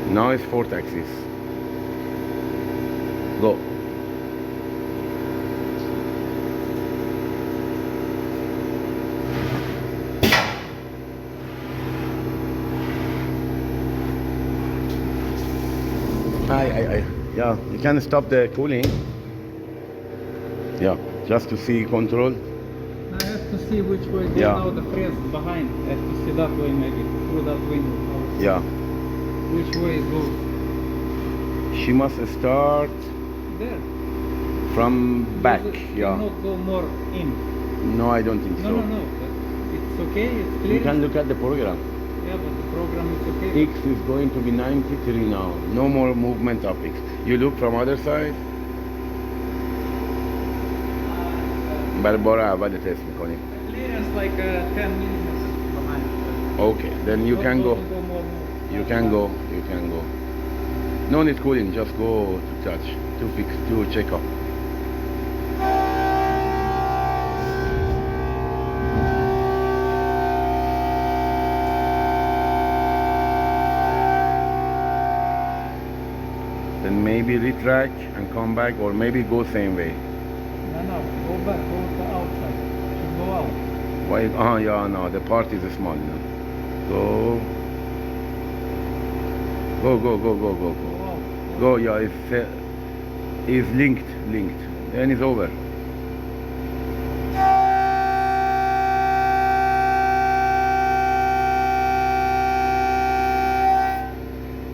Now it's 4 axis. Go. Yeah, you can stop the cooling. Yeah, just to see control. I have to see which way go now the press behind. I have to see that way maybe, through that window. Yeah. Which way it goes? She must start There. from back, Does it yeah. not go more in? No, I don't think so. No. But it's okay, it's clear. You can look at the program. Yeah, but the program is okay. X is going to be 93 now. No more movement of X. You look from other side. برای اول تست میکنیم. Clearance like 10 millimeters behind. Okay, then you can go. More. You can go. You can go. No need cooling. Just go to touch, to fix, to check up. Then maybe retract and come back, or maybe go same way. No, go back, go to outside. Should go out. Why? Oh yeah, no, the part is small. No. Go. Go. Go out. Go. Yeah, it's linked. Then it's over.